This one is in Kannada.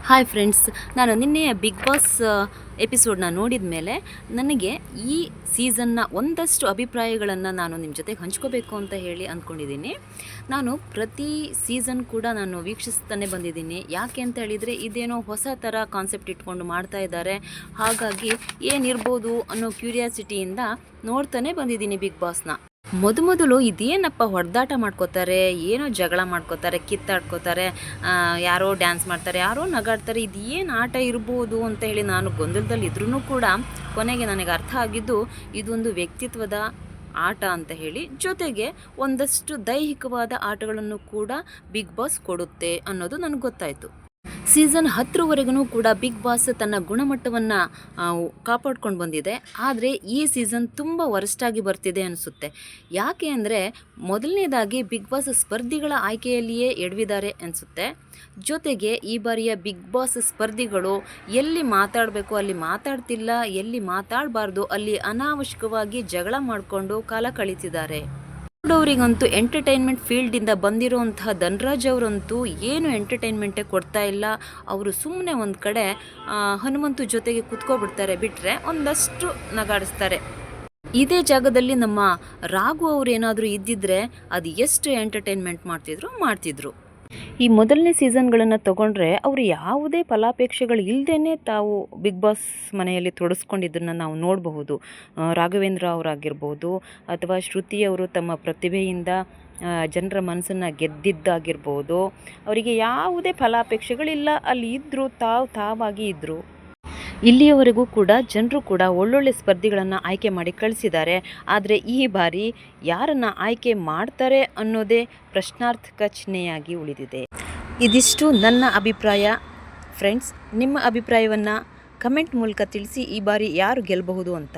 ಹಾಯ್ ಫ್ರೆಂಡ್ಸ್, ನಾನು ನಿನ್ನೆಯ ಬಿಗ್ ಬಾಸ್ ಎಪಿಸೋಡ್ನ ನೋಡಿದ ಮೇಲೆ ನನಗೆ ಈ ಸೀಸನ್ನ ಒಂದಷ್ಟು ಅಭಿಪ್ರಾಯಗಳನ್ನು ನಾನು ನಿಮ್ಮ ಜೊತೆಗೆ ಹಂಚ್ಕೋಬೇಕು ಅಂತ ಹೇಳಿ ಅಂದ್ಕೊಂಡಿದ್ದೀನಿ. ನಾನು ಪ್ರತಿ ಸೀಸನ್ ಕೂಡ ನಾನು ವೀಕ್ಷಿಸ್ತಾನೆ ಬಂದಿದ್ದೀನಿ. ಯಾಕೆ ಅಂತ ಹೇಳಿದರೆ ಇದೇನೋ ಹೊಸ ಥರ ಕಾನ್ಸೆಪ್ಟ್ ಇಟ್ಕೊಂಡು ಮಾಡ್ತಾ ಇದ್ದಾರೆ. ಹಾಗಾಗಿ ಏನಿರ್ಬೋದು ಅನ್ನೋ ಕ್ಯೂರಿಯಾಸಿಟಿಯಿಂದ ನೋಡ್ತಾನೆ ಬಂದಿದ್ದೀನಿ ಬಿಗ್ ಬಾಸ್ನ. ಮೊದಲು ಇದೇನಪ್ಪ ಹೊಡೆದಾಟ ಮಾಡ್ಕೋತಾರೆ, ಏನೋ ಜಗಳ ಮಾಡ್ಕೋತಾರೆ, ಕಿತ್ತಾಡ್ಕೋತಾರೆ, ಯಾರೋ ಡ್ಯಾನ್ಸ್ ಮಾಡ್ತಾರೆ, ಯಾರೋ ನಗಾಡ್ತಾರೆ, ಇದು ಏನು ಆಟ ಇರ್ಬೋದು ಅಂತ ಹೇಳಿ ನಾನು ಗೊಂದಲದಲ್ಲಿ ಇದ್ರೂ ಕೂಡ ಕೊನೆಗೆ ನನಗೆ ಅರ್ಥ ಆಗಿದ್ದು ಇದೊಂದು ವ್ಯಕ್ತಿತ್ವದ ಆಟ ಅಂತ ಹೇಳಿ, ಜೊತೆಗೆ ಒಂದಷ್ಟು ದೈಹಿಕವಾದ ಆಟಗಳನ್ನು ಕೂಡ ಬಿಗ್ ಬಾಸ್ ಕೊಡುತ್ತೆ ಅನ್ನೋದು ನನಗೆ ಗೊತ್ತಾಯಿತು. ಸೀಸನ್ 10ವರೆಗೂ ಕೂಡ ಬಿಗ್ ಬಾಸ್ ತನ್ನ ಗುಣಮಟ್ಟವನ್ನು ಕಾಪಾಡ್ಕೊಂಡು ಬಂದಿದೆ. ಆದರೆ ಈ ಸೀಸನ್ ತುಂಬ ವರ್ಸ್ಟಾಗಿ ಬರ್ತಿದೆ ಅನಿಸುತ್ತೆ. ಯಾಕೆ ಅಂದರೆ ಮೊದಲನೇದಾಗಿ ಬಿಗ್ ಬಾಸ್ ಸ್ಪರ್ಧಿಗಳ ಆಯ್ಕೆಯಲ್ಲಿಯೇ ಎಡವಿದ್ದಾರೆ ಅನಿಸುತ್ತೆ. ಜೊತೆಗೆ ಈ ಬಾರಿಯ ಬಿಗ್ ಬಾಸ್ ಸ್ಪರ್ಧಿಗಳು ಎಲ್ಲಿ ಮಾತಾಡಬೇಕು ಅಲ್ಲಿ ಮಾತಾಡ್ತಿಲ್ಲ, ಎಲ್ಲಿ ಮಾತಾಡಬಾರ್ದು ಅಲ್ಲಿ ಅನಾವಶ್ಯಕವಾಗಿ ಜಗಳ ಮಾಡಿಕೊಂಡು ಕಾಲ ಕಳೀತಿದ್ದಾರೆ. ಅವರಿಗಂತೂ ಎಂಟರ್ಟೈನ್ಮೆಂಟ್ ಫೀಲ್ಡಿಂದ ಬಂದಿರೋಂತಹ ಧನ್ರಾಜ್ ಅವರಂತೂ ಏನು ಎಂಟರ್ಟೈನ್ಮೆಂಟೇ ಕೊಡ್ತಾ ಇಲ್ಲ. ಅವರು ಸುಮ್ಮನೆ ಒಂದು ಕಡೆ ಹನುಮಂತು ಜೊತೆಗೆ ಕುತ್ಕೊಬಿಡ್ತಾರೆ, ಬಿಟ್ಟರೆ ಒಂದಷ್ಟು ನಗಾಡಿಸ್ತಾರೆ. ಇದೇ ಜಾಗದಲ್ಲಿ ನಮ್ಮ ರಾಘು ಅವರು ಏನಾದರೂ ಇದ್ದಿದ್ರೆ ಅದು ಎಷ್ಟು ಎಂಟರ್ಟೈನ್ಮೆಂಟ್ ಮಾಡ್ತಿದ್ರು. ಈ ಮೊದಲನೇ ಸೀಸನ್ಗಳನ್ನು ತಗೊಂಡ್ರೆ ಅವರು ಯಾವುದೇ ಫಲಾಪೇಕ್ಷೆಗಳು ಇಲ್ಲದೇ ತಾವು ಬಿಗ್ ಬಾಸ್ ಮನೆಯಲ್ಲಿ ತೊಡಸ್ಕೊಂಡಿದ್ದನ್ನು ನಾವು ನೋಡಬಹುದು. ರಾಘವೇಂದ್ರ ಅವರಾಗಿರ್ಬೋದು ಅಥವಾ ಶ್ರುತಿಯವರು ತಮ್ಮ ಪ್ರತಿಭೆಯಿಂದ ಜನರ ಮನಸ್ಸನ್ನು ಗೆದ್ದಿದ್ದಾಗಿರ್ಬೋದು. ಅವರಿಗೆ ಯಾವುದೇ ಫಲಾಪೇಕ್ಷೆಗಳಿಲ್ಲ, ಅಲ್ಲಿ ಇದ್ದರು, ತಾವಾಗಿ ಇದ್ದರು. ಇಲ್ಲಿಯವರೆಗೂ ಕೂಡ ಜನರು ಕೂಡ ಒಳ್ಳೊಳ್ಳೆ ಸ್ಪರ್ಧಿಗಳನ್ನು ಆಯ್ಕೆ ಮಾಡಿ ಕಳಿಸಿದ್ದಾರೆ. ಆದರೆ ಈ ಬಾರಿ ಯಾರನ್ನು ಆಯ್ಕೆ ಮಾಡ್ತಾರೆ ಅನ್ನೋದೇ ಪ್ರಶ್ನಾರ್ಥಕ ಚಿಹ್ನೆಯಾಗಿ ಉಳಿದಿದೆ. ಇದಿಷ್ಟು ನನ್ನ ಅಭಿಪ್ರಾಯ. ಫ್ರೆಂಡ್ಸ್, ನಿಮ್ಮ ಅಭಿಪ್ರಾಯವನ್ನು ಕಮೆಂಟ್ ಮೂಲಕ ತಿಳಿಸಿ. ಈ ಬಾರಿ ಯಾರು ಗೆಲ್ಲಬಹುದು ಅಂತ.